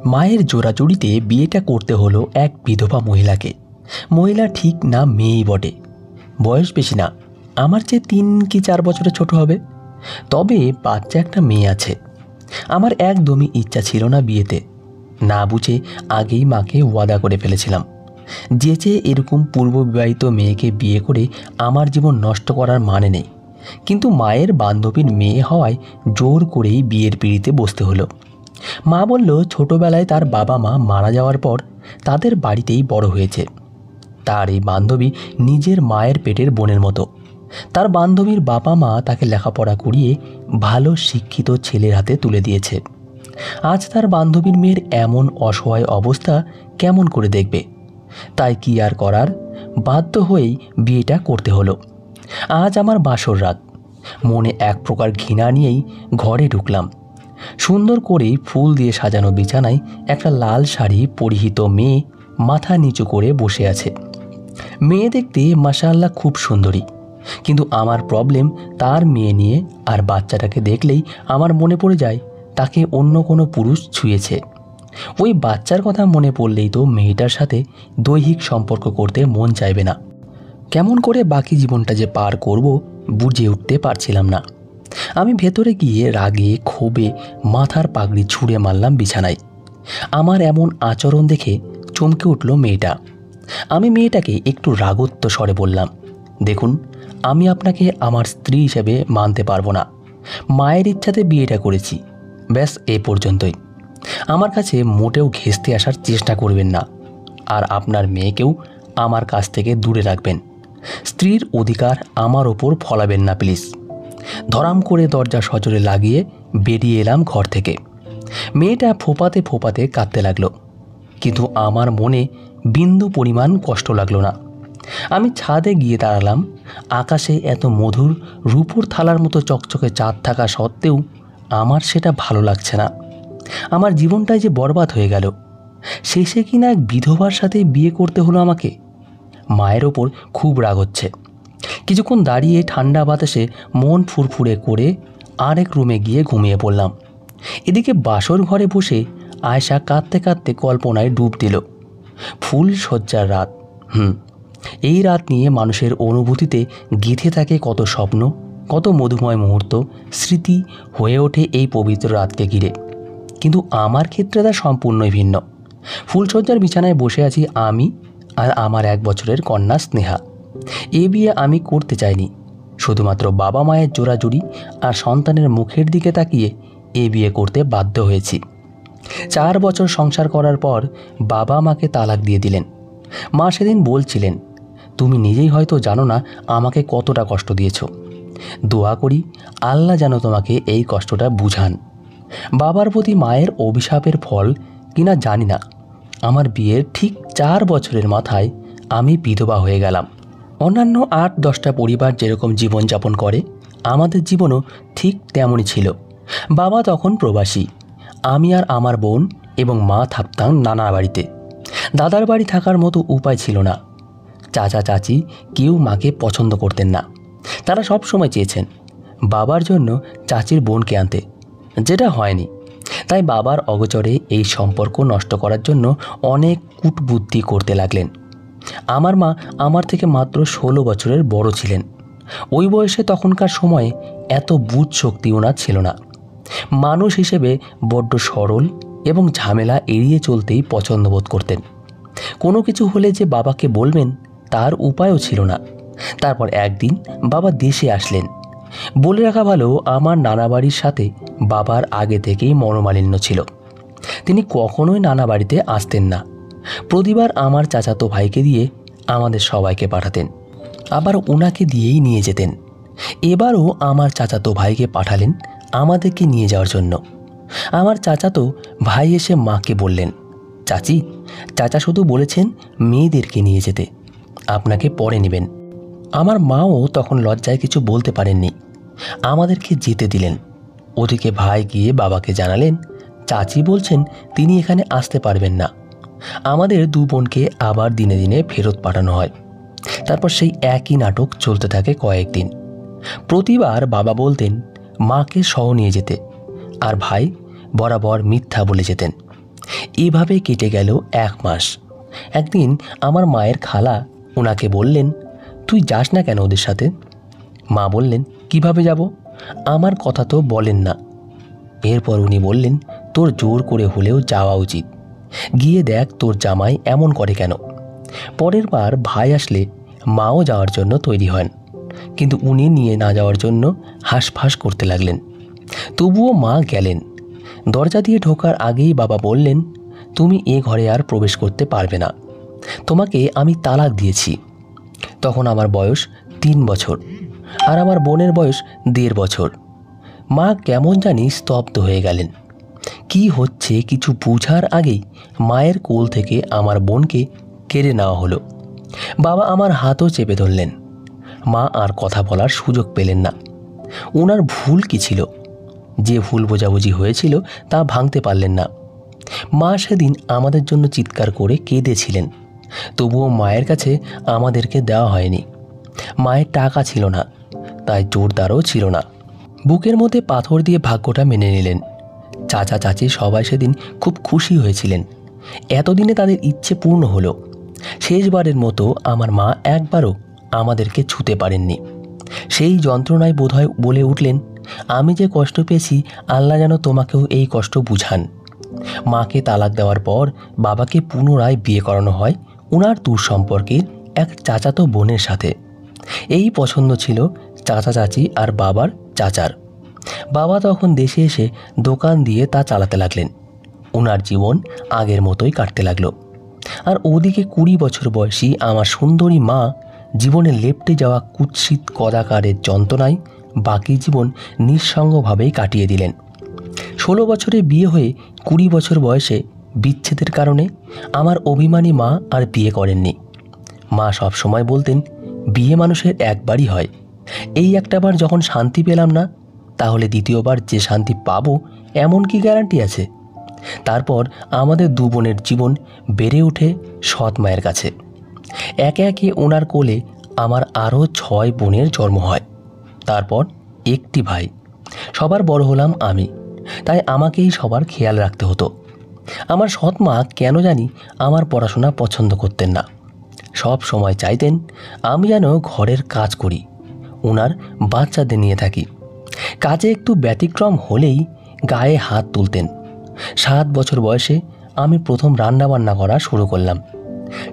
মায়ের জোড়াজুড়িতে বিয়েটা করতে হলো এক বিধবা মহিলাকে। মহিলা ঠিক না মেয়েই বটে, বয়স বেশি না, আমার চেয়ে 3 কি 4 বছরের ছোট হবে। তবে বাচ্চা একটা মেয়ে আছে। আমার একদমই ইচ্ছা ছিল না বিয়েতে, না বুঝে আগেই মাকে ওয়াদা করে ফেলেছিলাম যে এরকম পূর্ববিবাহিত মেয়েকে বিয়ে করে আমার জীবন নষ্ট করার মানে নেই। কিন্তু মায়ের বান্ধবীর মেয়ে হওয়ায় জোর করেই বিয়ের পিঁড়িতে বসতে হলো। মা বলল ছোটবেলায় তার বাবা মা মারা যাওয়ার পর তাদের বাড়িতেই বড় হয়েছে। তার এই বান্ধবী নিজের মায়ের পেটের বোনের মতো। তার বান্ধবীর বাবা মা তাকে লেখাপড়া করিয়ে ভালো শিক্ষিত ছেলের হাতে তুলে দিয়েছে। আজ তার বান্ধবীর মেয়ের এমন অসহায় অবস্থা কেমন করে দেখবে? তাই কি আর করার, বাধ্য হয়েই বিয়েটা করতে হলো। আজ আমার বাসর রাত। মনে এক প্রকার ঘৃণা নিয়েই ঘরে ঢুকলাম। সুন্দর করে ফুল দিয়ে সাজানো বিছানায় একটা লাল শাড়ি পরিহিত মেয়ে মাথা নিচু করে বসে আছে। মেয়ে দেখতে মাশাআল্লাহ খুব সুন্দরী, কিন্তু আমার প্রবলেম তার মেয়ে নিয়ে। আর বাচ্চাটাকে দেখলেই আমার মনে পড়ে যায় তাকে অন্য কোনো পুরুষ ছুঁয়েছে। ওই বাচ্চার কথা মনে পড়লেই তো মেয়েটার সাথে দৈহিক সম্পর্ক করতে মন চাইবে না। কেমন করে বাকি জীবনটা যে পার করব বুঝে উঠতে পারছিলাম না। আমি ভেতরে গিয়ে রাগে ক্ষোভে মাথার পাগড়ি ছুঁড়ে মারলাম বিছানায়। আমার এমন আচরণ দেখে চমকে উঠল মেয়েটা। আমি মেয়েটাকে একটু রাগত্ব স্বরে বললাম, দেখুন, আমি আপনাকে আমার স্ত্রী হিসেবে মানতে পারবো না। মায়ের ইচ্ছাতে বিয়েটা করেছি, ব্যাস এ পর্যন্তই। আমার কাছে মোটেও ঘেঁষতে আসার চেষ্টা করবেন না। আর আপনার মেয়েকেও আমার কাছ থেকে দূরে রাখবেন। স্ত্রীর অধিকার আমার ওপর ফলাবেন না প্লিজ। ধরাম করে দরজা সজোরে লাগিয়ে বেরিয়ে এলাম ঘর থেকে। মেয়েটা ফোপাতে ফোপাতে কাঁদতে লাগলো, কিন্তু আমার মনে বিন্দু পরিমাণ কষ্ট লাগলো না। আমি ছাদে গিয়ে দাঁড়ালাম। আকাশে এত মধুর রূপোর থালার মতো চকচকে চাঁদ থাকা সত্ত্বেও আমার সেটা ভালো লাগছে না। আমার জীবনটাই যে বরবাদ হয়ে গেল। শেষে কিনা এক বিধবার সাথে বিয়ে করতে হলো আমাকে। মায়ের ওপর খুব রাগ হচ্ছে। কিছুক্ষণ দাঁড়িয়ে ঠান্ডা বাতাসে মন ফুরফুরে করে আরেক রুমে গিয়ে ঘুমিয়ে পড়লাম। এদিকে বাসর ঘরে বসে আয়শা কাঁদতে কাঁদতে কল্পনায় ডুব দিল। ফুল সজ্জার রাত। এই রাত নিয়ে মানুষের অনুভূতিতে গেঁথে থাকে কত স্বপ্ন, কত মধুময় মুহূর্ত, স্মৃতি হয়ে ওঠে এই পবিত্র রাতকে ঘিরে। কিন্তু আমার ক্ষেত্রে তা সম্পূর্ণই ভিন্ন। ফুলসজ্জার বিছানায় বসে আছি আমি আর আমার 1 বছরের কন্যা স্নেহা। এ বিয়ে আমি করতে চাইনি। শুধুমাত্র বাবা মায়ের জোড়াজুড়ি আর সন্তানের মুখের দিকে তাকিয়ে এ বিয়ে করতে বাধ্য হয়েছি। 4 বছর সংসার করার পর বাবা মাকে তালাক দিয়ে দিলেন। মা সেদিন বলছিলেন, তুমি নিজেই হয়তো জানো না আমাকে কতটা কষ্ট দিয়েছ। দোয়া করি আল্লাহ যেন তোমাকে এই কষ্টটা বুঝান। বাবার প্রতি মায়ের অভিশাপের ফল কিনা জানি না, আমার বিয়ের ঠিক 4 বছরের মাথায় আমি বিধবা হয়ে গেলাম। অন্যান্য 8-10টা পরিবার যেরকম জীবনযাপন করে, আমাদের জীবনও ঠিক তেমনই ছিল। বাবা তখন প্রবাসী, আমি আর আমার বোন এবং মা থাকতাম নানার বাড়িতে। দাদার বাড়ি থাকার মতো উপায় ছিল না। চাচা চাচি কেউ মাকে পছন্দ করতেন না। তারা সব সময় চেয়েছেন বাবার জন্য চাচির বোনকে আনতে, যেটা হয়নি। তাই বাবার অগোচরে এই সম্পর্ক নষ্ট করার জন্য অনেক কূটবুদ্ধি করতে লাগলেন। আমার মা আমার থেকে মাত্র 16 বছরের বড় ছিলেন। ওই বয়সে তখনকার সময়ে এত বুঝ শক্তি ওনার ছিল না। মানুষ হিসেবে বড্ড সরল এবং ঝামেলা এড়িয়ে চলতেই পছন্দ বোধ করতেন। কোনো কিছু হলে যে বাবাকে বলবেন তার উপায়ও ছিল না। তারপর একদিন বাবা দেশে আসলেন। বলে রাখা ভালো, আমার নানা বাড়ির সাথে বাবার আগে থেকেই মনোমালিন্য ছিল। তিনি কখনোই নানা বাড়িতে আসতেন না। প্রতিবার আমার চাচাতো ভাইকে দিয়ে আমাদের সবাইকে পাঠাতেন, আবার ওনাকে দিয়েই নিয়ে যেতেন। এবারও আমার চাচাতো ভাইকে পাঠালেন আমাদেরকে নিয়ে যাওয়ার জন্য। আমার চাচাতো ভাই এসে মাকে বললেন, চাচি, চাচা শুধু বলেছেন মেয়েদেরকে নিয়ে যেতে, আপনাকে পরে নেবেন। আমার মাও তখন লজ্জায় কিছু বলতে পারেননি, আমাদেরকে যেতে দিলেন। ওদিকে ভাই গিয়ে বাবাকে জানালেন চাচি বলছেন তিনি এখানে আসতে পারবেন না। আমাদের 2 বোনকে আবার দিনে দিনে ফেরত পাঠানো হয়। তারপর সেই একই নাটক চলতে থাকে কয়েকদিন। প্রতিবার বাবা বলতেন মাকে সহ নিয়ে যেতে, আর ভাই বরাবর মিথ্যা বলে যেতেন। এভাবে কেটে গেল 1 মাস। একদিন আমার মায়ের খালা ওনাকে বললেন, তুই যাস না কেন ওদের সাথে? মা বললেন, কিভাবে যাব? আমার কথা তো বলেন না। এরপর উনি বললেন, তোর জোর করে হলেও যাওয়া উচিত। গিয়ে দেখ তোর জামাই এমন করে কেন। পরের বার ভাই আসলে মাও যাওয়ার জন্য তৈরি হন, কিন্তু উনি নিয়ে না যাওয়ার জন্য হাঁসফাঁস করতে লাগলেন। তবুও মা গেলেন। দরজা দিয়ে ঢোকার আগেই বাবা বললেন, তুমি এ ঘরে আর প্রবেশ করতে পারবে না, তোমাকে আমি তালাক দিয়েছি। তখন আমার বয়স 3 বছর আর আমার বোনের বয়স 1.5 বছর। মা কেমন জানি স্তব্ধ হয়ে গেলেন। কি হচ্ছে কিছু বুঝার আগেই মায়ের কোল থেকে আমার বোনকে কেড়ে নেওয়া হলো। বাবা আমার হাতও চেপে ধরলেন। মা আর কথা বলার সুযোগ পেলেন না। ওনার ভুল কি ছিল? যে ভুল বোঝাবুঝি হয়েছিল তা ভাঙতে পারলেন না। মা সেদিন আমাদের জন্য চিৎকার করে কেঁদেছিলেন, তবুও মায়ের কাছে আমাদেরকে দেওয়া হয়নি। মায়ের টাকা ছিল না, তাই জোরদারও ছিল না। বুকের মধ্যে পাথর দিয়ে ভাগ্যটা মেনে নিলেন। চাচা চাচি সবাই সেদিন খুব খুশি হয়েছিলেন। এতদিনে তাদের ইচ্ছে পূর্ণ হলো। শেষবারের মতো আমার মা একবারও আমাদেরকে ছুতে পারেননি। সেই যন্ত্রণায় বোধহয় বলে উঠলেন, আমি যে কষ্ট পেয়েছি আল্লাহ যেন তোমাকেও এই কষ্ট বুঝান। মাকে তালাক দেওয়ার পর বাবাকে পুনরায় বিয়ে করানো হয় ওনার দূর সম্পর্কের এক চাচাতো বোনের সাথে। এই পছন্দ ছিল চাচা চাচি আর বাবার চাচার। বাবা তখন দেশে এসে দোকান দিয়ে তা চালাতে লাগলেন। ওনার জীবন আগের মতোই কাটতে লাগলো। আর ওদিকে 20 বছর বয়সী আমার সুন্দরী মা জীবনে লেপ্টে যাওয়া কুৎসিত কদাকারের যন্ত্রণায় বাকি জীবন নিঃসঙ্গভাবেই কাটিয়ে দিলেন। 16 বছরে বিয়ে হয়ে 20 বছর বয়সে বিচ্ছেদের কারণে আমার অভিমানী মা আর বিয়ে করেননি। মা সব সময় বলতেন, বিয়ে মানুষের একবারই হয়, এই একটাবার যখন শান্তি পেলাম না, তাহলে দ্বিতীয়বার যে শান্তি পাবো এমন কি গ্যারান্টি আছে? তারপর আমাদের 2 বোনের জীবন বেড়ে ওঠে সৎ মায়ের কাছে। একে একে ওনার কোলে আমার আরও 6 বোনের জন্ম হয়। তারপর একটি ভাই। সবার বড় হলাম আমি, তাই আমাকেই সবার খেয়াল রাখতে হতো। আমার সৎ মা কেন জানি আমার পড়াশোনা পছন্দ করতেন না। সব সময় চাইতেন আমি যেন ঘরের কাজ করি, ওনার বাচ্চাদের নিয়ে থাকি। কাজে একটু ব্যতিক্রম হলেই গায়ে হাত তুলতেন। 7 বছর বয়সে আমি প্রথম রান্নাবান্না করা শুরু করলাম।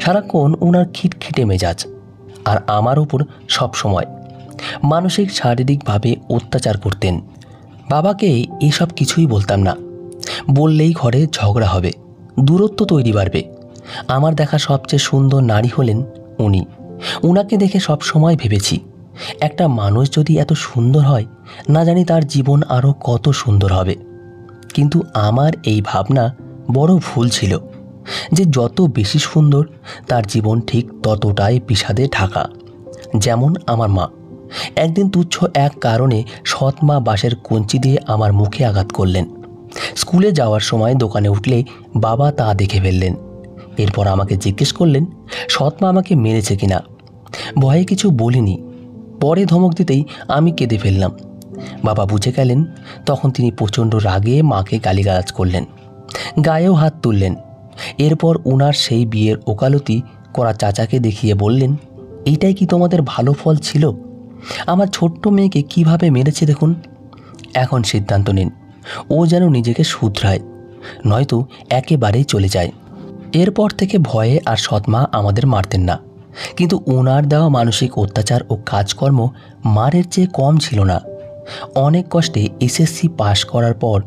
সারাক্ষণ ওনার খিটখিটে মেজাজ, আর আমার উপর সবসময় মানসিক শারীরিকভাবে অত্যাচার করতেন। বাবাকে এসব কিছুই বলতাম না, বললেই ঘরে ঝগড়া হবে, দূরত্ব তৈরি বাড়বে। আমার দেখা সবচেয়ে সুন্দর নারী হলেন উনি। ওনাকে দেখে সব সময় ভেবেছি, একটা মানুষ যদি এত সুন্দর হয়, না জানি তার জীবন আরও কত সুন্দর হবে। কিন্তু আমার এই ভাবনা বড় ভুল ছিল যে যত বেশি সুন্দর তার জীবন ঠিক ততটাই বিষাদে ঢাকা। যেমন আমার মা একদিন তুচ্ছ এক কারণে সৎ মা বাঁশের কঞ্চি দিয়ে আমার মুখে আঘাত করলেন। স্কুলে যাওয়ার সময় দোকানে উঠলে বাবা তা দেখে ফেললেন। এরপর আমাকে জিজ্ঞেস করলেন সৎ মা আমাকে মেরেছে কিনা। ভয়ে কিছু বলিনি। পরে ধমক দিতেই আমি কেঁদে ফেললাম। বাবা বুঝে গেলেন। তখন তিনি প্রচণ্ড রাগে মাকে গালিগালাজ করলেন, গায়েও হাত তুললেন। এরপর ওনার সেই বিয়ের ওকালতি করা চাচাকে দেখিয়ে বললেন, এইটাই কি তোমাদের ভালো ফল ছিল? আমার ছোট্ট মেয়েকে কিভাবে মেরেছে দেখুন। এখন সিদ্ধান্ত নিন, ও যেন নিজেকে শুধরায়, নয়তো একেবারেই চলে যায়। এরপর থেকে ভয়ে আর সৎমা আমাদের মারতেন না, কিন্তু ওনার দেওয়া মানসিক অত্যাচার ও কাজকর্ম মারের চেয়ে কম ছিল না। অনেক কষ্টে এসএসসি পাশ করার পর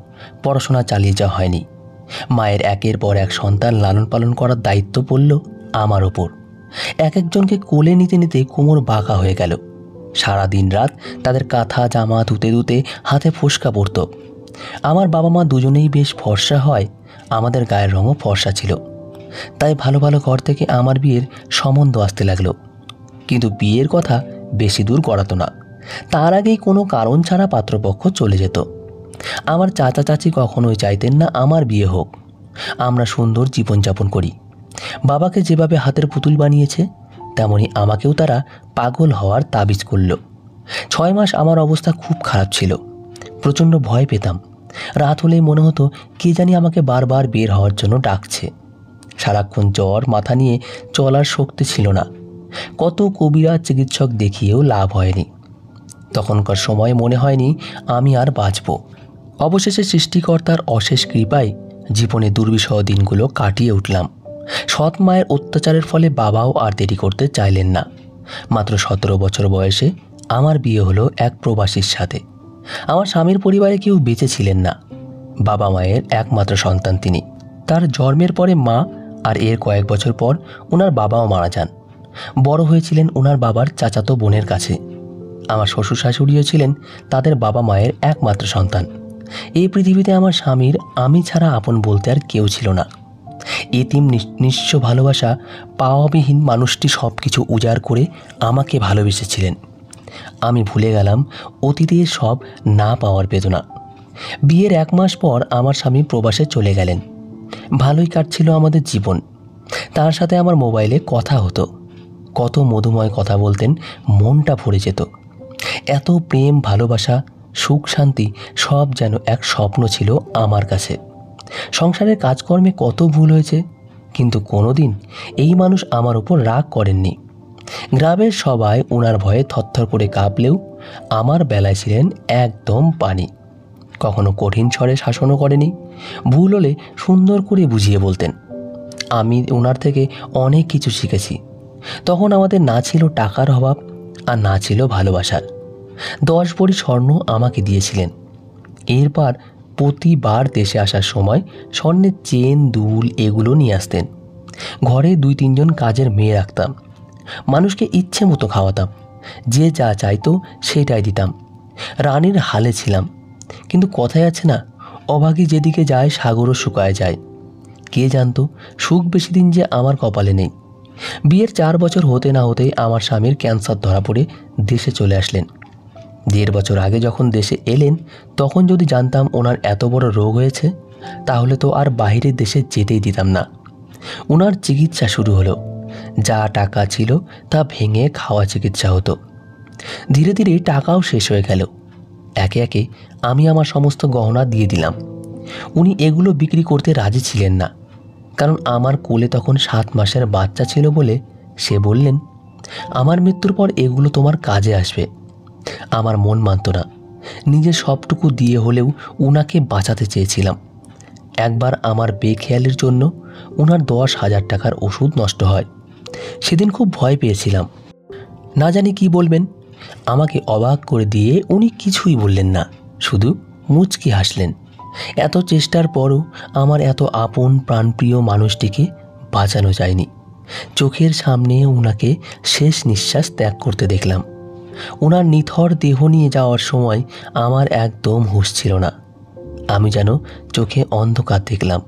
পড়াশোনা চালিয়ে যাওয়া হয়নি। মায়ের একের পর এক সন্তান লালন পালন করার দায়িত্ব পড়ল আমার ওপর। এক একজনকে কোলে নিতে নিতে কোমর বাঁকা হয়ে গেল। সারা দিন রাত তাদের কাঁথা জামা ধুতে ধুতে হাতে ফোস্কা পড়ত। আমার বাবা মা দুজনেই বেশ ফর্সা হয়, আমাদের গায়ের রঙও ফর্সা ছিল। তাই ভালো ভালো ঘর থেকে আমার বিয়ের সম্বন্ধ আসতে লাগলো। কিন্তু বিয়ের কথা বেশি দূর গড়াতো না। তার আগেই কোনো কারণ ছাড়া পাত্রপক্ষ চলে যেত। আমার চাচা চাচি কখনোই চাইতেন না আমার বিয়ে হোক, আমরা সুন্দর জীবনযাপন করি। বাবাকে যেভাবে হাতের পুতুল বানিয়েছে, তেমনি আমাকেও তারা পাগল হওয়ার তাবিজ করল। 6 মাস আমার অবস্থা খুব খারাপ ছিল। প্রচণ্ড ভয় পেতাম, রাত হলেই মনে হতো কে জানি আমাকে বারবার বের হওয়ার জন্য ডাকছে। সারাক্ষণ জ্বর, মাথা নিয়ে চলার শক্তি ছিল না। কত কবিরাজ, চিকিৎসক দেখিয়েও লাভ হয়নি। তখনকার সময় মনে হয়নি আমি আর বাঁচব। অবশেষে সৃষ্টিকর্তার অশেষ কৃপায় জীবনে দুর্বিষহ দিনগুলো কাটিয়ে উঠলাম। সৎ মায়ের অত্যাচারের ফলে বাবাও আর দেরি করতে চাইলেন না। মাত্র 17 বছর বয়সে আমার বিয়ে হলো এক প্রবাসীর সাথে। আমার স্বামীর পরিবারে কেউ বেঁচে ছিলেন না। বাবা মায়ের একমাত্র সন্তান তিনি। তার জন্মের পরে মা, আর এর কয়েক বছর পর ওনার বাবাও মারা যান। বড় হয়েছিলেন ওনার বাবার চাচাতো বোনের কাছে। আমার শ্বশুর শাশুড়িও ছিলেন তাদের বাবা মায়ের একমাত্র সন্তান। এই পৃথিবীতে আমার স্বামীর আমি ছাড়া আপন বলতে আর কেউ ছিল না। এতিম নিঃস্ব ভালোবাসা পাওয়াবিহীন মানুষটি সব কিছু উজাড় করে আমাকে ভালোবেসেছিলেন। আমি ভুলে গেলাম অতীতের সব না পাওয়ার বেদনা। বিয়ের 1 মাস পর আমার স্বামী প্রবাসে চলে গেলেন। ভালোই কাটছিল আমাদের জীবন। তার সাথে আমার মোবাইলে কথা হতো। কত মধুময় কথা বলতেন, মনটা ভরে যেত। এত প্রেম, ভালোবাসা, সুখ, শান্তি সব যেন এক স্বপ্ন ছিল আমার কাছে। সংসারের কাজকর্মে কত ভুল হয়েছে, কিন্তু কোনোদিন এই মানুষ আমার উপর রাগ করেননি। গ্রামের সবাই ওনার ভয়ে থরথর করে কাঁপলেও আমার বেলায় ছিলেন একদম পানি। কখনো কঠিন স্বরে শাসনও করেনি। ভুল হলে সুন্দর করে বুঝিয়ে বলতেন। আমি ওনার থেকে অনেক কিছু শিখেছি। তখন আমাদের না ছিল টাকার অভাব, আর না ছিল ভালোবাসার। 10 ভরি স্বর্ণ আমাকে দিয়েছিলেন। এরপর প্রতিবার দেশে আসার সময় স্বর্ণের চেন, দুল এগুলো নিয়ে আসতেন। ঘরে 2-3 জন কাজের মেয়ে রাখতাম। মানুষকে ইচ্ছে মতো খাওয়াতাম। যে যা চাইতো সেটাই দিতাম। রানীর হালে ছিলাম। কিন্তু কথায় আছে না, অভাগী যেদিকে যায় সাগরও শুকায় যায়। কে জানতো সুখ বেশি দিন যে আমার কপালে নেই। বিয়ের 4 বছর হতে না হতেই আমার স্বামীর ক্যান্সার ধরা পড়ে দেশে চলে আসলেন। 1.5 বছর আগে যখন দেশে এলেন, তখন যদি জানতাম ওনার এত বড় রোগ হয়েছে, তাহলে তো আর বাইরের দেশে যেতেই দিতাম না। ওনার চিকিৎসা শুরু হলো। যা টাকা ছিল তা ভেঙে খাওয়া চিকিৎসা হতো। ধীরে ধীরে টাকাও শেষ হয়ে গেল। একে একে আমি আমার সমস্ত গহনা দিয়ে দিলাম। উনি এগুলো বিক্রি করতে রাজি ছিলেন না, কারণ আমার কোলে তখন 7 মাসের বাচ্চা ছিল বলে সে বললেন, আমার মৃত্যুর পর এগুলো তোমার কাজে আসবে। আমার মন মানত না। নিজের সবটুকু দিয়ে হলেও উনাকে বাঁচাতে চেয়েছিলাম। একবার আমার বেখেয়ালির জন্য ওনার 10,000 টাকার ওষুধ নষ্ট হয়। সেদিন খুব ভয় পেয়েছিলাম। না জানি কি বলবেন। আমাকে অবাক করে দিয়ে উনি কিছুই বললেন না, শুধু মুচকি হাসলেন। এত চেষ্টার পরও আমার এত আপন প্রাণপ্রিয় মানুষটিকে বাঁচানো যায়নি। চোখের সামনে ওনাকে শেষ নিঃশ্বাস ত্যাগ করতে দেখলাম। ওনার নিথর দেহ নিয়ে যাওয়ার সময় আমার একদম হুঁশ ছিল না। আমি যেন চোখে অন্ধকার দেখলাম।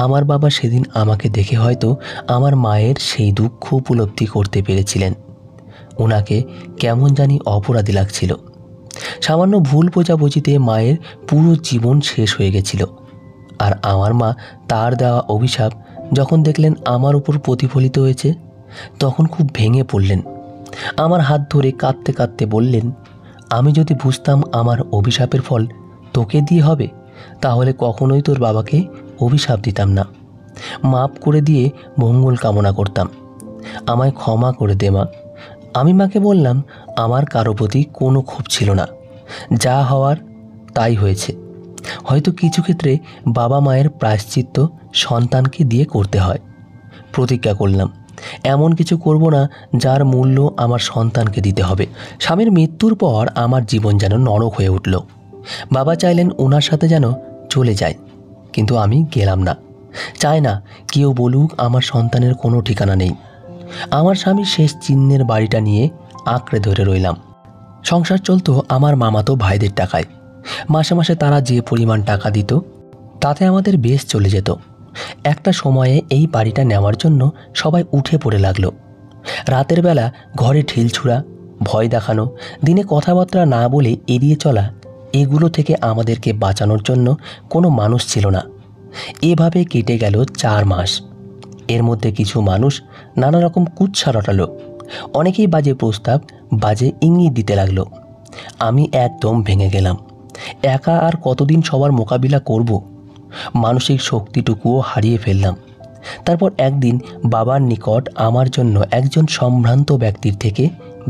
আমার বাবা সেদিন আমাকে দেখে হয়তো আমার মায়ের সেই দুঃখ উপলব্ধি করতে পেরেছিলেন। ওনাকে কেমন জানি অপরাধী লাগছিল। সামান্য ভুল বোঝাবুঝিতে মায়ের পুরো জীবন শেষ হয়ে গেছিল। আর আমার মা তার দেওয়া অভিশাপ যখন দেখলেন আমার উপর প্রতিফলিত হয়েছে, তখন খুব ভেঙে পড়লেন। আমার হাত ধরে কাঁদতে কাঁদতে বললেন, আমি যদি বুঝতাম আমার অভিশাপের ফল তোকে দিয়ে হবে, তাহলে কখনোই তোর বাবাকে অভিশাপ দিতাম না। মাপ করে দিয়ে মঙ্গল কামনা করতাম। আমায় ক্ষমা করে দে মা। আমি মাকে বললাম, আমার কারো প্রতি কোনো ক্ষোভ ছিল না। যা হওয়ার তাই হয়েছে। হয়তো কিছু ক্ষেত্রে বাবা মায়ের প্রায়শ্চিত্ত সন্তানকে দিয়ে করতে হয়। প্রতিজ্ঞা করলাম, এমন কিছু করব না যার মূল্য আমার সন্তানকে দিতে হবে। স্বামীর মৃত্যুর পর আমার জীবন যেন নরক হয়ে উঠল। বাবা চাইলেন ওনার সাথে যেন চলে যায়, কিন্তু আমি গেলাম না। চাই না কেউ বলুক আমার সন্তানের কোনো ঠিকানা নেই। আমার স্বামী শেষ চিহ্নের বাড়িটা নিয়ে আঁকড়ে ধরে রইলাম। সংসার চলতো আমার মামাতো ভাইদের টাকায়। মাসে মাসে তারা যে পরিমাণ টাকা দিত, তাতে আমাদের বেশ চলে যেত। একটা সময়ে এই বাড়িটা নেওয়ার জন্য সবাই উঠে পড়ে লাগলো। রাতের বেলা ঘরে ঢিল ছুঁড়া, ভয় দেখানো, দিনে কথাবার্তা না বলে এড়িয়ে চলা, এগুলো থেকে আমাদেরকে বাঁচানোর জন্য কোনো মানুষ ছিল না। এভাবে কেটে গেল 4 মাস। এর মধ্যে কিছু মানুষ নানা রকম কুৎসা রটালো। অনেকেই বাজে প্রস্তাব, বাজে ইঙ্গিত দিতে লাগলো। আমি একদম ভেঙে গেলাম। একা আর কতদিন সবার মোকাবিলা করব? মানসিক শক্তিটুকুও হারিয়ে ফেললাম। তারপর একদিন বাবার নিকট আমার জন্য একজন সম্ভ্রান্ত ব্যক্তির থেকে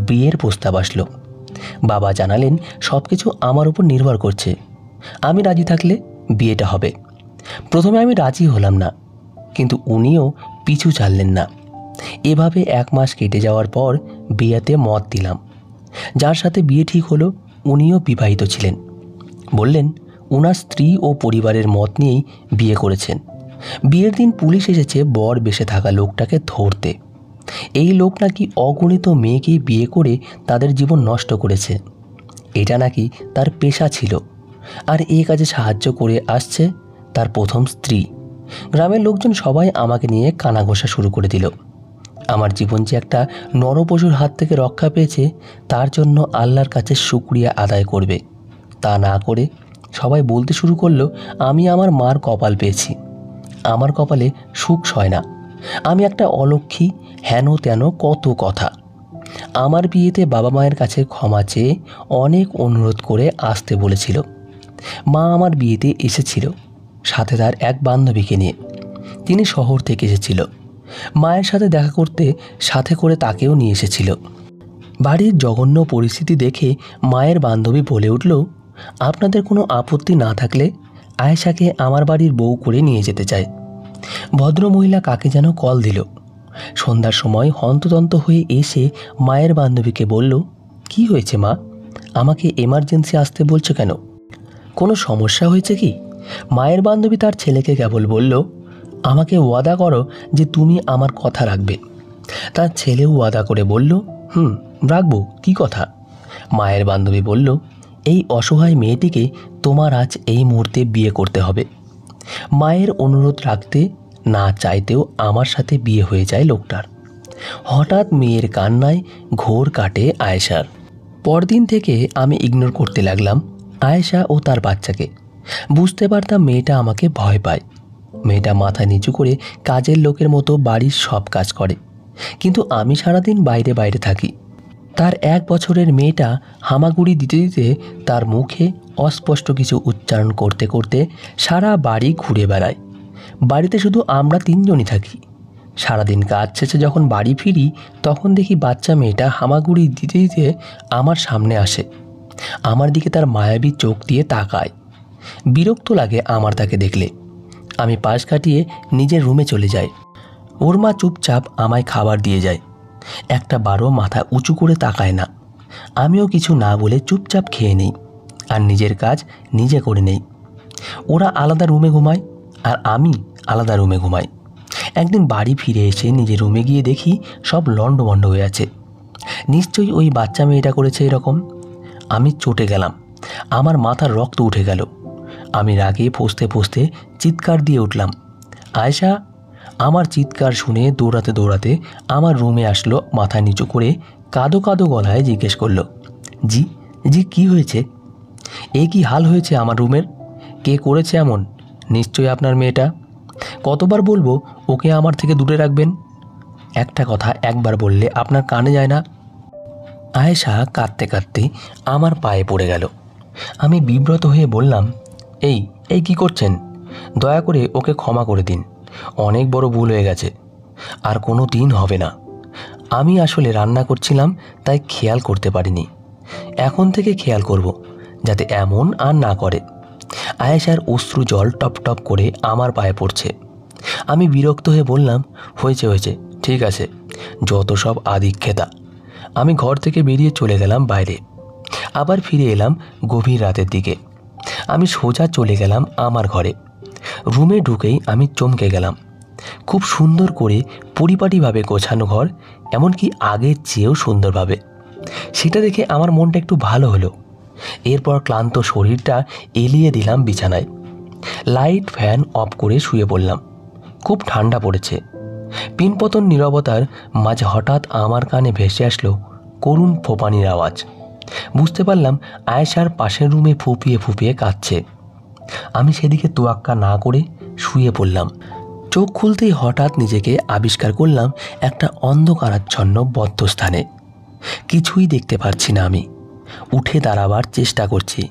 বিয়ের প্রস্তাব আসলো। বাবা জানালেন সব কিছু আমার উপর নির্ভর করছে, আমি রাজি থাকলে বিয়েটা হবে। প্রথমে আমি রাজি হলাম না, কিন্তু উনিও পিছু ছাড়লেন না। এভাবে 1 মাস কেটে যাওয়ার পর বিয়েতে মত দিলাম। যার সাথে বিয়ে ঠিক হলো উনিও বিবাহিত ছিলেন। বললেন ওনার স্ত্রী ও পরিবারের মত নিয়েই বিয়ে করেছেন। বিয়ের দিন পুলিশ এসেছে বর বেশে থাকা লোকটাকে ধরতে। এই লোক নাকি অগণিত মেয়েকে বিয়ে করে তাদের জীবন নষ্ট করেছে। এটা নাকি তার পেশা ছিল, আর এই কাজে সাহায্য করে আসছে তার প্রথম স্ত্রী। গ্রামের লোকজন সবাই আমাকে নিয়ে কানাঘষা শুরু করে দিল। আমার জীবন যে একটা নরপশুর হাত থেকে রক্ষা পেয়েছে তার জন্য আল্লাহর কাছে শুকরিয়া আদায় করবে। তা না করে সবাই বলতে শুরু করলো আমি আমার মার কপাল পেয়েছি। আমার কপালে সুখ সয় না, আমি একটা অলক্ষী, হেন তেন কত কথা। আমার বিয়েতে বাবা মায়ের কাছে ক্ষমা চেয়ে অনেক অনুরোধ করে আসতে বলেছিল। মা আমার বিয়েতে এসেছিল সাথে তার এক বান্ধবীকে নিয়ে। তিনি শহর থেকে এসেছিল। মায়ের সাথে দেখা করতে সাথে করে তাকেও নিয়ে এসেছিল। বাড়ির জঘন্য পরিস্থিতি দেখে মায়ের বান্ধবী বলে উঠল, আপনাদের কোনো আপত্তি না থাকলে আয়েশাকে আমার বাড়ির বউ করে নিয়ে যেতে চায়। ভদ্রমহিলা কাকে যেন কল দিল। সন্ধ্যার সময় হন্তদন্ত হয়ে এসে মায়ের বান্ধবীকে বলল, কি হয়েছে মা, আমাকে এমার্জেন্সি আসতে বলছো কেন? কোনো সমস্যা হয়েছে কি? মায়ের বান্ধবী তার ছেলেকে কেবল বলল, আমাকে ওয়াদা করো যে তুমি আমার কথা রাখবে। তার ছেলেও ওয়াদা করে বলল, রাখবো, কি কথা? মায়ের বান্ধবী বলল, এই অসহায় মেয়েটিকে তোমার আজ এই মুহূর্তে বিয়ে করতে হবে। মায়ের অনুরোধ রাখতে না চাইতেও আমার সাথে বিয়ে হয়ে যায় লোকটার। হঠাৎ মেয়ের কান্নায় ঘোর কাটে আয়েশার। পরদিন থেকে আমি ইগনোর করতে লাগলাম আয়েশা ও তার বাচ্চাকে। বুঝতে পারতাম মেয়েটা আমাকে ভয় পায়। মেয়েটা মাথা নিচু করে কাজের লোকের মতো বাড়ির সব কাজ করে, কিন্তু আমি সারাদিন বাইরে বাইরে থাকি। তার 1 বছরের মেয়েটা হামাগুড়ি দিতে দিতে তার মুখে অস্পষ্ট কিছু উচ্চারণ করতে করতে সারা বাড়ি ঘুরে বেড়ায়। বাড়িতে শুধু আমরা 3 জনই থাকি। সারাদিন কাজ শেষে যখন বাড়ি ফিরি তখন দেখি বাচ্চা মেয়েটা হামাগুড়ি দিতে দিতে আমার সামনে আসে। আমার দিকে তার মায়াবী চোখ দিয়ে তাকায়। বিরক্ত লাগে আমার তাকে দেখলে। আমি পাশ কাটিয়ে নিজের রুমে চলে যাই। ওর মা চুপচাপ আমায় খাবার দিয়ে যায়। একটা বারও মাথা উঁচু করে তাকায় না। আমিও কিছু না বলে চুপচাপ খেয়ে নেই আর নিজের কাজ নিজে করে নেই। ওরা আলাদা রুমে ঘুমায় আর আমি আলাদা রুমে ঘুমাই। একদিন বাড়ি ফিরে এসে নিজের রুমে গিয়ে দেখি সব লণ্ডভণ্ড হয়ে আছে। নিশ্চয়ই ওই বাচ্চা মেয়েটা করেছে এরকম। আমি চটে গেলাম, আমার মাথার রক্ত উঠে গেল। আমি রাগে ফসতে ফসতে চিৎকার দিয়ে উঠলাম, আয়েশা! আমার চিৎকার শুনে দৌড়াতে দৌড়াতে আমার রুমে আসলো, মাথা নিচু করে কাঁদো কাঁদো গলায় জিজ্ঞেস করলো, জি জি কী হয়েছে? এ কি হাল হয়েছে আমার রুমের? কে করেছে এমন? নিশ্চয়ই আপনার মেয়েটা। কতবার বলবো ওকে আমার থেকে দূরে রাখবেন? একটা কথা একবার বললে আপনার কানে যায় না? আয়েশা কাঁদতে কাঁদতে আমার পায়ে পড়ে গেল। আমি বিব্রত হয়ে বললাম, এই এই কী করছেন? দয়া করে ওকে ক্ষমা করে দিন। অনেক বড় ভুল হয়ে গেছে, আর কোনো দিন হবে না। আমি আসলে রান্না করছিলাম তাই খেয়াল করতে পারিনি। এখন থেকে খেয়াল করব যাতে এমন আর না করে। আয়েশার অশ্রু জল টপ টপ করে আমার পায়ে পড়ছে। আমি বিরক্ত হয়ে বললাম, হয়েছে হয়েছে, ঠিক আছে, যত সব আদিক্ষেতা। আমি ঘর থেকে বেরিয়ে চলে গেলাম বাইরে। আবার ফিরে এলাম গভীর রাতের দিকে। আমি সোজা চলে গেলাম আমার ঘরে। রুমে ঢুকেই আমি চমকে গেলাম। খুব সুন্দর করে পরিপাটিভাবে গোছানো ঘর, এমনকি আগের চেয়েও সুন্দরভাবে। সেটা দেখে আমার মনটা একটু ভালো হলো। এরপর ক্লান্ত শরীরটা এলিয়ে দিলাম বিছানায়। লাইট ফ্যান অফ করে শুয়ে পড়লাম। খুব ঠান্ডা পড়েছে। পিনপতন নীরবতার মাঝে হঠাৎ আমার কানে ভেসে আসলো করুণ ফোঁপানির আওয়াজ। বুঝতে পারলাম আয়েশার পাশের রুমে ফুঁপিয়ে ফুঁপিয়ে কাঁদছে। আমি সেদিকে তোয়াক্কা না করে শুয়ে পড়লাম। চোখ খুলতেই হঠাৎ নিজেকে আবিষ্কার করলাম একটা অন্ধকারাচ্ছন্ন বদ্ধ স্থানে। কিছুই দেখতে পারছি না। আমি উঠে দাঁড়াবার চেষ্টা করছি,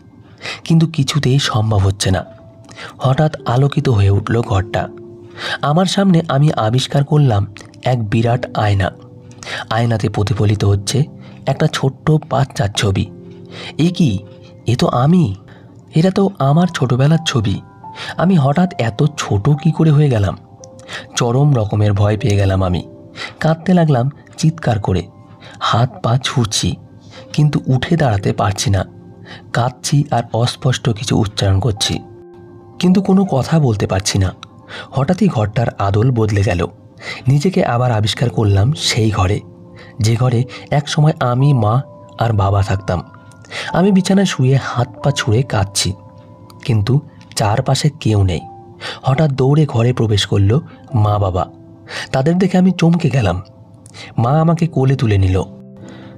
কিন্তু কিছুতেই সম্ভব হচ্ছে না। হঠাৎ আলোকিত হয়ে উঠল ঘরটা। আমার সামনে আমি আবিষ্কার করলাম এক বিরাট আয়না। আয়নাতে প্রতিফলিত হচ্ছে একটা ছোট্ট বাচ্চার ছবি। এ কি? এ তো আমি। এটা তো আমার ছোটবেলার ছবি। আমি হঠাৎ এত ছোট কি করে হয়ে গেলাম? চরম রকমের ভয় পেয়ে গেলাম আমি। কাঁদতে লাগলাম চিৎকার করে। হাত পা ছুটছি, কিন্তু উঠে দাঁড়াতে পারছি না। কাঁদছি আর অস্পষ্ট কিছু উচ্চারণ করছি, কিন্তু কোনো কথা বলতে পারছি না। হঠাৎই ঘরটার আদল বদলে গেল। নিজেকে আবার আবিষ্কার করলাম সেই ঘরে, যে ঘরে একসময় আমি, মা আর বাবা থাকতাম। আমি বিছানায় শুয়ে হাত পা ছুঁড়ে কাঁদছি, কিন্তু চারপাশে কেউ নেই। হঠাৎ দৌড়ে ঘরে প্রবেশ করলো মা বাবা। তাদের দেখে আমি চমকে গেলাম। মা আমাকে কোলে তুলে নিল।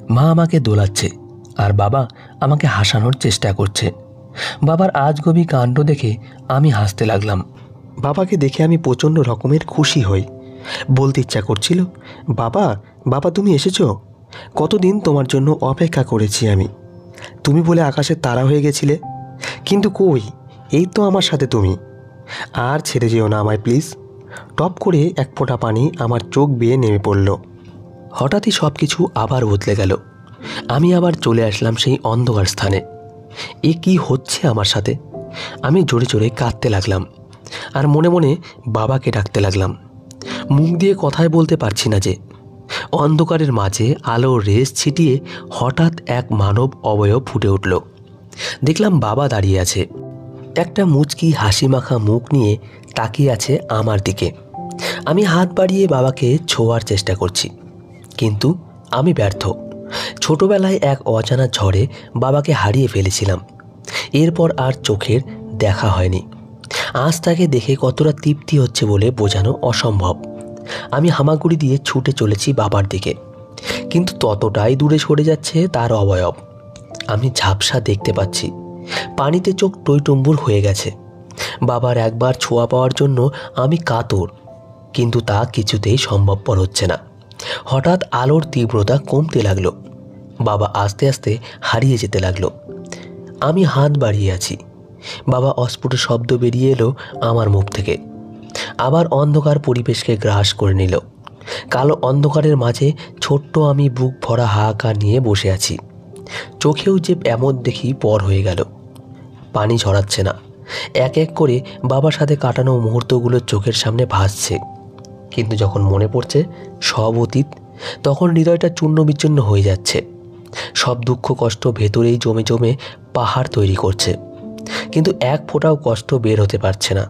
মা আমাকে দোলাচ্ছে আর বাবা আমাকে হাসানোর চেষ্টা করছে। বাবার আজগবি কাণ্ড দেখে আমি হাসতে লাগলাম। বাবাকে দেখে আমি প্রচণ্ড রকমের খুশি হই। বলতে ইচ্ছা করছিল, বাবা, বাবা তুমি এসেছো। কতদিন তোমার জন্য অপেক্ষা করেছি আমি। তুমি বলে আকাশের তারা হয়ে গেছিলে, কিন্তু কই, এই তো আমার সাথে তুমি। আর ছেড়ে যেও না আমায় প্লিজ। টপ করে এক ফোঁটা পানি আমার চোখ বেয়ে নেমে পড়ল। হঠাৎই সব কিছু আবার বদলে গেল। আমি আবার চলে আসলাম সেই অন্ধকার স্থানে। এ কি হচ্ছে আমার সাথে? আমি জোরে জোরে কাঁদতে লাগলাম আর মনে মনে বাবাকে ডাকতে লাগলাম। মুখ দিয়ে কথাই বলতে পারছি না যে। অন্ধকারের মাঝে আলোর রেস ছিটিয়ে হঠাৎ এক মানব অবয়ব ফুটে উঠল। দেখলাম বাবা দাঁড়িয়ে আছে, একটা মুচকি হাসি মাখা মুখ নিয়ে তাকিয়ে আছে আমার দিকে। আমি হাত বাড়িয়ে বাবাকে ছোঁয়ার চেষ্টা করছি, কিন্তু আমি ব্যর্থ। ছোটবেলায় এক অজানা ঝড়ে বাবাকে হারিয়ে ফেলেছিলাম। এরপর আর চোখের দেখা হয়নি। আজ তাকে দেখে কতটা তৃপ্তি হচ্ছে বলে বোঝানো অসম্ভব। আমি হামাগুড়ি দিয়ে ছুটে চলেছি বাবার দিকে, কিন্তু ততটাই দূরে সরে যাচ্ছে তার অবয়ব। আমি ঝাপসা দেখতে পাচ্ছি, পানিতে চোখ টইটুম্বুর হয়ে গেছে। বাবার একবার ছোঁয়া পাওয়ার জন্য আমি কাতর, কিন্তু তা কিছুতেই সম্ভবপর হচ্ছে না। হঠাৎ আলোর তীব্রতা কমতে লাগলো। বাবা আস্তে আস্তে হারিয়ে যেতে লাগলো। আমি হাত বাড়িয়ে আছি। বাবা অস্ফুট শব্দ বেরিয়ে এলো আমার মুখ থেকে। আবার অন্ধকার পরিবেশকে গ্রাস করে নিল। কালো অন্ধকারের মাঝে ছোট্ট আমি বুক ভরা হাহাকার নিয়ে বসে আছি। চোখেও যে এমন দেখি পর হয়ে গেল। পানি ঝরাচ্ছে না। এক এক করে বাবার সাথে কাটানো মুহূর্তগুলো চোখের সামনে ভাসছে, কিন্তু যখন মনে পড়ছে সব অতীত, তখন হৃদয়টা চূর্ণ বিচূর্ণ হয়ে যাচ্ছে। সব দুঃখ কষ্ট ভেতরেই জমে জমে পাহাড় তৈরি করছে, কিন্তু এক ফোঁটাও কষ্ট বের হতে পারছে না।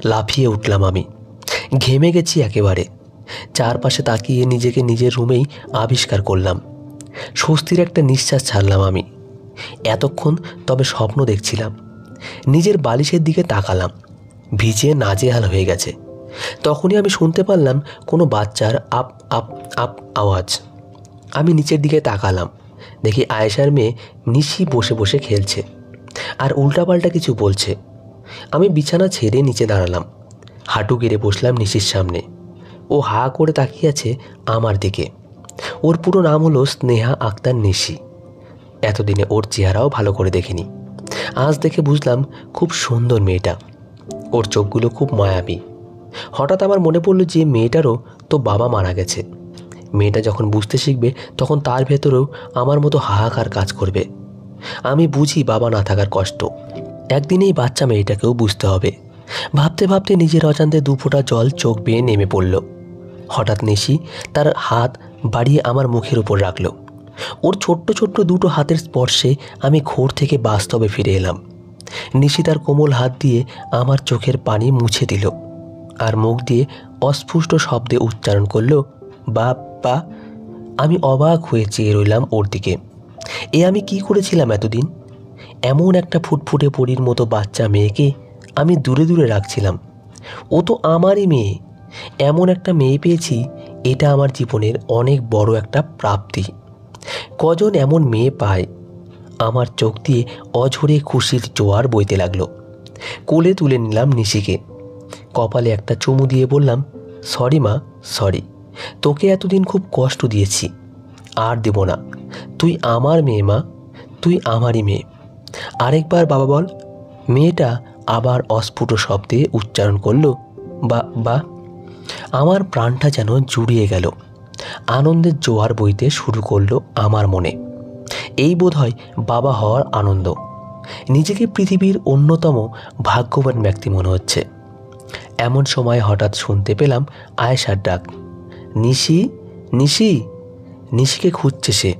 লাফিয়ে উঠলাম আমি। ঘেমে গেছি একেবারে। চারপাশে তাকিয়ে নিজেকে নিজের রুমেই আবিষ্কার করলাম। স্বস্তির একটা নিঃশ্বাস ছাড়লাম আমি। এতক্ষণ তবে স্বপ্ন দেখছিলাম। নিজের বালিশের দিকে তাকালাম, ভিজে নাজেহাল হয়ে গেছে। তখনই আমি শুনতে পারলাম কোনো বাচ্চার আপ আপ আপ আওয়াজ। আমি নিচের দিকে তাকালাম, দেখি আয়েশার মেয়ে নিশি বসে বসে খেলছে আর উল্টাপাল্টা কিছু বলছে। আমি বিছানা ছেড়ে নিচে দাঁড়ালাম, হাঁটু গেড়ে বসলাম নিশির সামনে। ও হা করে তাকিয়ে আছে আমার দিকে। ওর পুরো নাম হলো স্নেহা আক্তার নিশি। এতদিনে ওর চেহারাও ভালো করে দেখিনি। আজ দেখে বুঝলাম খুব সুন্দর মেয়েটা। ওর চোখগুলো খুব মায়াবী। হঠাৎ আমার মনে পড়ল যে মেয়েটারও তো বাবা মারা গেছে। মেয়েটা যখন বুঝতে শিখবে তখন তার ভেতরেও আমার মতো হাহাকার কাজ করবে। আমি বুঝি বাবা না থাকার কষ্ট। একদিন এই বাচ্চা মেয়েটাকেও বুঝতে হবে। ভাবতে ভাবতে নিজের অজান্তে দু ফোঁটা জল চোখ বেয়ে নেমে পড়ল। হঠাৎ নিশি তার হাত বাড়িয়ে আমার মুখের উপর রাখল। ওর ছোট্ট ছোট্ট দুটো হাতের স্পর্শে আমি ঘোর থেকে বাস্তবে ফিরে এলাম। নিশি তার কোমল হাত দিয়ে আমার চোখের পানি মুছে দিল আর মুখ দিয়ে অস্ফুট শব্দে উচ্চারণ করল, বাপ্পা। আমি অবাক হয়ে চেয়ে রইলাম ওর দিকে। এ আমি কি করেছিলাম এতদিন? এমন একটা ফুটফুটে পরীর মতো বাচ্চা মেয়েকে আমি দূরে দূরে রাখছিলাম। ও তো আমারই মেয়ে। এমন একটা মেয়ে পেয়েছি, এটা আমার জীবনের অনেক বড় একটা প্রাপ্তি। কজন এমন মেয়ে পায়? আমার চোখ দিয়ে অঝরে খুশির জোয়ার বইতে লাগলো। কোলে তুলে নিলাম নিশিকে। কপালে একটা চুমু দিয়ে বললাম, সরি মা, সরি। তোকে এতদিন খুব কষ্ট দিয়েছি, আর দেব না। তুই আমার মেয়ে মা, তুই আমারই মেয়ে। আরেকবার বাবা বল। মেয়েটা আবার অস্ফুট শব্দে উচ্চারণ করলো, বা বা। আমার প্রাণটা যেন জুড়িয়ে গেল। আনন্দের জোয়ার বইতে শুরু করলো আমার মনে। এই বোধহয় বাবা হওয়ার আনন্দ। নিজেকে পৃথিবীর অন্যতম ভাগ্যবান ব্যক্তি মনে হচ্ছে। এমন সময় হঠাৎ শুনতে পেলাম আয়েশার ডাক, নিশি, নিশি। নিশিকে খুঁজছে সে।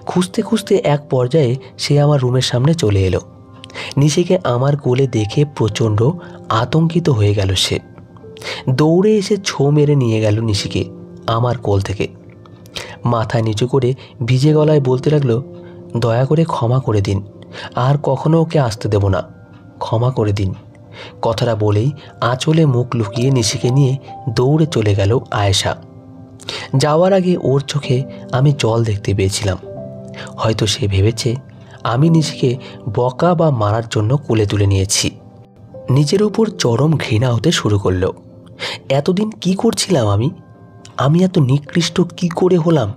খুঁজতে খুঁজতে এক পর্যায়ে সে আমার রুমের সামনে চলে এলো। নিশিকে আমার কোলে দেখে প্রচণ্ড আতঙ্কিত হয়ে গেল সে। দৌড়ে এসে ছো মেরে নিয়ে গেল নিশিকে আমার কোল থেকে। মাথা নিচু করে ভিজে গলায় বলতে লাগলো, দয়া করে ক্ষমা করে দিন, আর কখনো ওকে আসতে দেব না, ক্ষমা করে দিন। কথাটা বলেই আঁচলে মুখ লুকিয়ে নিশিকে নিয়ে দৌড়ে চলে গেল আয়েশা। যাওয়ার আগে ওর চোখে আমি জল দেখতে পেয়েছিলাম। হয়তো সে ভেবেছে আমি নিশিকে বকা বা মারার জন্য কোলে তুলে নিয়েছি। নিজের উপর চরম ঘৃণা হতে শুরু করলো। এতদিন কি করছিলাম আমি এত নিকৃষ্ট কি করে হলাম?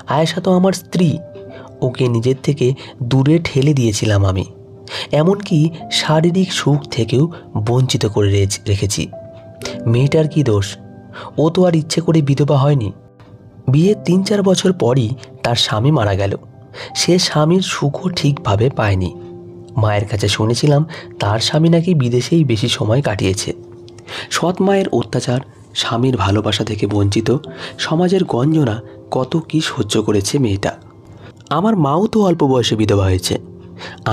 আয়েশা তো আমার স্ত্রী, ওকে নিজের থেকে দূরে ঠেলে দিয়েছিলাম আমি। এমনকি শারীরিক সুখ থেকেও বঞ্চিত করে রেখেছি। মেয়েটার কি দোষ? ও তো আর ইচ্ছে করে বিধবা হয়নি। বিয়ের 3-4 বছর পরই তার স্বামী মারা গেল। সে স্বামীর সুখও ঠিকভাবে পায়নি। মায়ের কাছে শুনেছিলাম তার স্বামী নাকি বিদেশেই বেশি সময় কাটিয়েছে। সৎ মায়ের অত্যাচার, স্বামীর ভালোবাসা থেকে বঞ্চিত, সমাজের গঞ্জনা, কত কি সহ্য করেছে মেয়েটা। আমার মাও তো অল্প বয়সে বিধবা হয়েছে।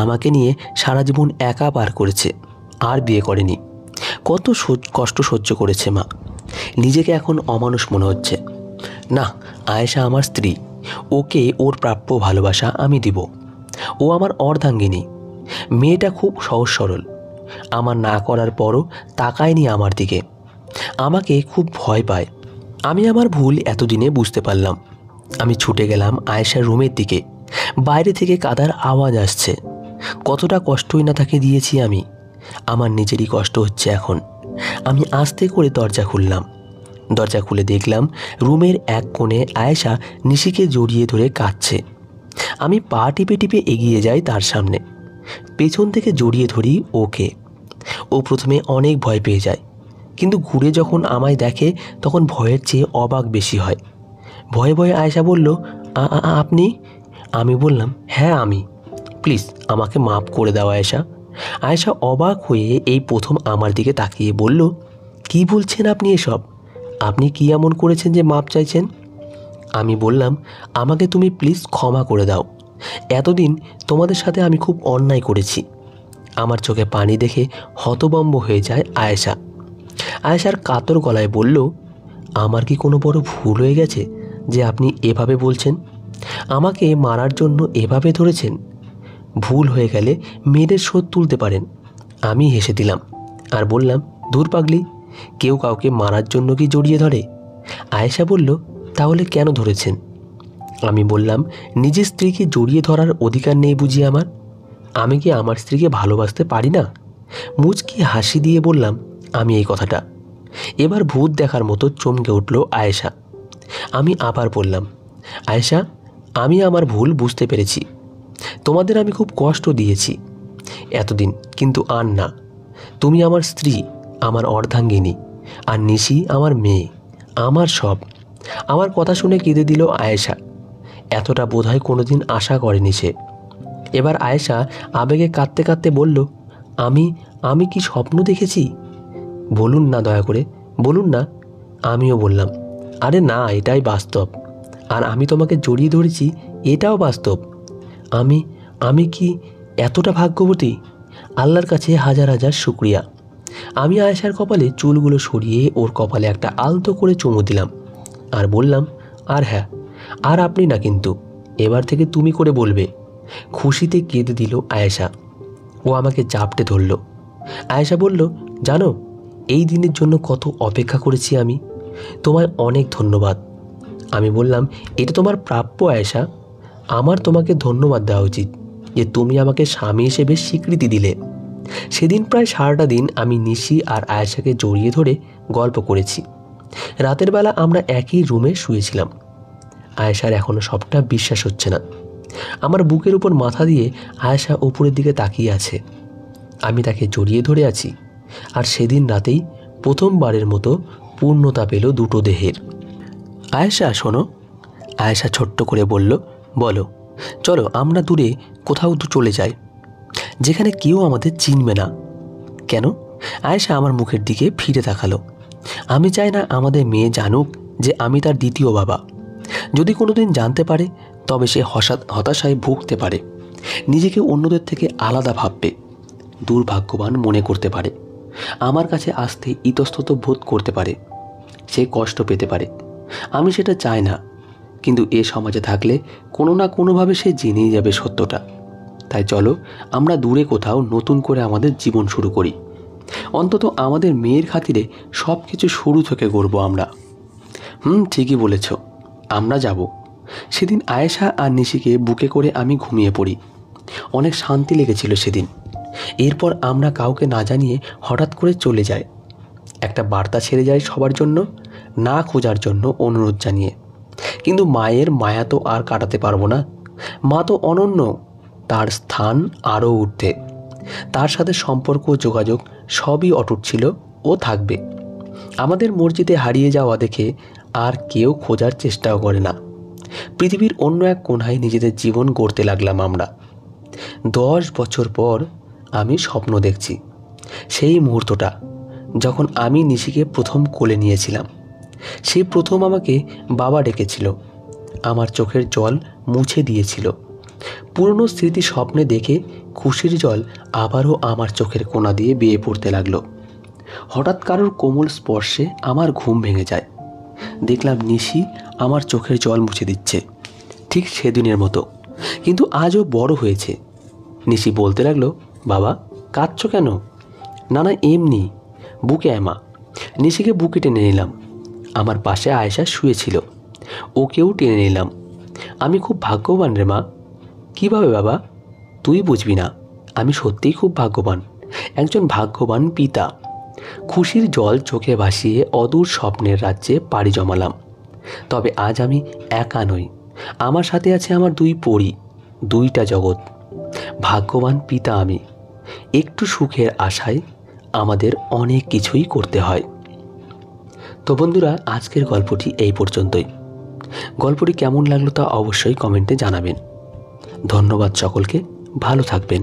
আমাকে নিয়ে সারা জীবন একা পার করেছে, আর বিয়ে করেনি। কত কষ্ট সহ্য করেছে মা। নিজেকে এখন অমানুষ মনে হচ্ছে। না, আয়েশা আমার স্ত্রী, ওকে ওর প্রাপ্য ভালোবাসা আমি দিব। ও আমার অর্ধাঙ্গিনী। মেয়েটা খুব সহজ সরল। আমার না করার পরও তাকায়নি আমার দিকে। আমাকে খুব ভয় পায়। আমি আমার ভুল এতদিনে বুঝতে পারলাম। আমি ছুটে গেলাম আয়েশার রুমের দিকে। বাইরে থেকে কাদার আওয়াজ আসছে। কতটা কষ্টই না তাকে দিয়েছি আমি। আমার নিজেরই কষ্ট হচ্ছে এখন। আমি আস্তে করে দরজা খুললাম। দরজা খুলে দেখলাম রুমের এক কোণে আয়েশা নিশিকে জড়িয়ে ধরে কাঁদছে। আমি পা টিপে টিপে এগিয়ে যাই তার সামনে। পেছন থেকে জড়িয়ে ধরি ওকে। ও প্রথমে অনেক ভয় পেয়ে যায়, কিন্তু ঘুরে যখন আমায় দেখে তখন ভয়ের চেয়ে অবাক বেশি হয়। ভয়ে ভয়ে আয়েশা বলল, আপনি? আমি বললাম, হ্যাঁ আমি। প্লিজ আমাকে মাফ করে দাও আয়েশা। আয়েশা অবাক হয়ে এই প্রথম আমার দিকে তাকিয়ে বলল, কি বলছেন আপনি এসব? আপনি কি এমন করেছেন যে মাপ চাইছেন? আমি বললাম, আমাকে তুমি প্লিজ ক্ষমা করে দাও। এতদিন তোমাদের সাথে আমি খুব অন্যায় করেছি। আমার চোখে পানি দেখে হতভম্ব হয়ে যায় আয়েশা। আয়েশার কাতর গলায় বলল, আমার কি কোনো বড় ভুল হয়ে গেছে যে আপনি এভাবে বলছেন? আমাকে মারার জন্য এভাবে ধরেছেন? ভুল হয়ে গেলে মেয়েদের শোধ তুলতে পারেন। আমি হেসে দিলাম আর বললাম, দূর পাগলি, কেউ কাউকে মারার জন্য কি জড়িয়ে ধরে? আয়েশা বলল, তাহলে কেন ধরেছেন? আমি বললাম, নিজের স্ত্রীকে জড়িয়ে ধরার অধিকার নেই বুঝি আমার? আমি কি আমার স্ত্রীকে ভালোবাসতে পারি না? মুচকি হাসি দিয়ে বললাম আমি এই কথাটা। এবার ভূত দেখার মতো চমকে উঠল আয়েশা। আমি আবার বললাম, আয়েশা, আমি আমার ভুল বুঝতে পেরেছি। তোমাদের আমি খুব কষ্ট দিয়েছি এতদিন, কিন্তু আর না। তুমি আমার স্ত্রী, আমার অর্ধাঙ্গিনী, আর নিশি আমার মেয়ে, আমার সব। আমার কথা শুনে কেঁদে দিল আয়েশা। এতটা বোধহয় কোনোদিন আশা করেনি সে। এবার আয়েশা আবেগে কাঁদতে কাঁদতে বলল, আমি কি স্বপ্ন দেখেছি? বলুন না, দয়া করে বলুন না। আমিও বললাম, আরে না, এটাই বাস্তব। আর আমি তোমাকে জড়িয়ে ধরেছি, এটাও বাস্তব। আমি কি এতটা ভাগ্যবতী? আল্লাহর কাছে হাজার হাজার শুকরিয়া। আমি আয়েশার কপালে চুলগুলো সরিয়ে ওর কপালে একটা আলতো করে চুমু দিলাম আর বললাম, আর হ্যাঁ, আর আপনি না কিন্তু, এবার থেকে তুমি করে বলবে। খুশিতে কেঁদে দিল আয়েশা। ও আমাকে জাপটে ধরল। আয়েশা বলল, জানো, এই দিনের জন্য কত অপেক্ষা করেছি আমি। তোমায় অনেক ধন্যবাদ। আমি বললাম, এটা তোমার প্রাপ্য আয়েশা। আমার তোমাকে ধন্যবাদ দেওয়া উচিত যে তুমি আমাকে স্বামী হিসেবে স্বীকৃতি দিলে। সেদিন প্রায় সারাটা দিন আমি নিশি আর আয়েশাকে জড়িয়ে ধরে গল্প করেছি। রাতের বেলা আমরা একই রুমে শুয়েছিলাম। আয়েশার এখনও সবটা বিশ্বাস হচ্ছে না। আমার বুকের উপর মাথা দিয়ে আয়েশা উপরের দিকে তাকিয়ে আছে। আমি তাকে জড়িয়ে ধরে আছি। আর সেদিন রাতেই প্রথমবারের মতো পূর্ণতা পেল দুটো দেহের। আয়েশা শোনো, আয়েশা ছোট্ট করে বলল, বলো। চলো আমরা দূরে কোথাও চলে যাই, যেখানে কেউ আমাদের চিনবে না। কেন? আয়েশা আমার মুখের দিকে ফিরে তাকালো। আমি চাই না আমাদের মেয়ে জানুক যে আমি তার দ্বিতীয় বাবা। যদি কোনোদিন জানতে পারে তবে সে হতাশায় ভুগতে পারে, নিজেকে অন্যদের থেকে আলাদা ভাববে, দুর্ভাগ্যবান মনে করতে পারে, আমার কাছে আসতে ইতস্তত বোধ করতে পারে, সে কষ্ট পেতে পারে। আমি সেটা চাই না, কিন্তু এ সমাজে থাকলে কোনো না কোনোভাবে সে জেনেই যাবে সত্যটা। তাই চলো আমরা দূরে কোথাও নতুন করে আমাদের জীবন শুরু করি। অন্তত আমাদের মেয়ের খাতিরে সব কিছু শুরু থেকে গড়ব আমরা। ঠিকই বলেছ, আমরা যাব। সেদিন আয়েশা আর নিশিকে বুকে করে আমি ঘুমিয়ে পড়ি। অনেক শান্তি লেগেছিল সেদিন। এরপর আমরা কাউকে না জানিয়ে হঠাৎ করে চলে যাই। একটা বার্তা ছেড়ে যায় সবার জন্য, না খোঁজার জন্য অনুরোধ জানিয়ে। কিন্তু মায়ের মায়া তো আর কাটাতে পারবো না। মা তো অনন্য, তার স্থান আরও ঊর্ধ্বে। তার সাথে সম্পর্ক যোগাযোগ সবই অটুট ছিল ও থাকবে। আমাদের মসজিদে হারিয়ে যাওয়া দেখে আর কেউ খোঁজার চেষ্টাও করে না। পৃথিবীর অন্য এক কোণায় নিজেদের জীবন গড়তে লাগলাম আমরা। 10 বছর পর আমি স্বপ্ন দেখছি সেই মুহূর্তটা, যখন আমি নিশিকে প্রথম কোলে নিয়েছিলাম। সে প্রথম আমাকে বাবা ডেকেছিল, আমার চোখের জল মুছে দিয়েছিল। পুরনো স্মৃতি স্বপ্নে দেখে খুশির জল আবারও আমার চোখের কোণা দিয়ে বেয়ে পড়তে লাগলো। হঠাৎ কারোর কোমল স্পর্শে আমার ঘুম ভেঙে যায়। দেখলাম নিশি আমার চোখের জল মুছে দিচ্ছে, ঠিক সেদিনের মতো, কিন্তু আজও বড় হয়েছে। নিশি বলতে লাগলো, বাবা কাঁদছো কেন? না না এমনি, বুকে আয় মা। নিশিকে বুকে টেনে নিলাম। আমার পাশে আয়েশা শুয়েছিল, ওকেও টেনে নিলাম। আমি খুব ভাগ্যবান রে মা। কীভাবে বাবা? তুই বুঝবি না, আমি সত্যিই খুব ভাগ্যবান, একজন ভাগ্যবান পিতা। খুশির জল চোখে ভাসিয়ে অদূর স্বপ্নের রাজ্যে পাড়ি জমালাম। তবে আজ আমি একা নই, আমার সাথে আছে আমার 2 পরী, 2টা জগৎ। ভাগ্যবান পিতা আমি। একটু সুখের আশায় আমাদের অনেক কিছুই করতে হয়। তো বন্ধুরা, আজকের গল্পটি এই পর্যন্তই। গল্পটি কেমন লাগলো তা অবশ্যই কমেন্টে জানাবেন। ধন্যবাদ সকলকে, ভালো থাকবেন।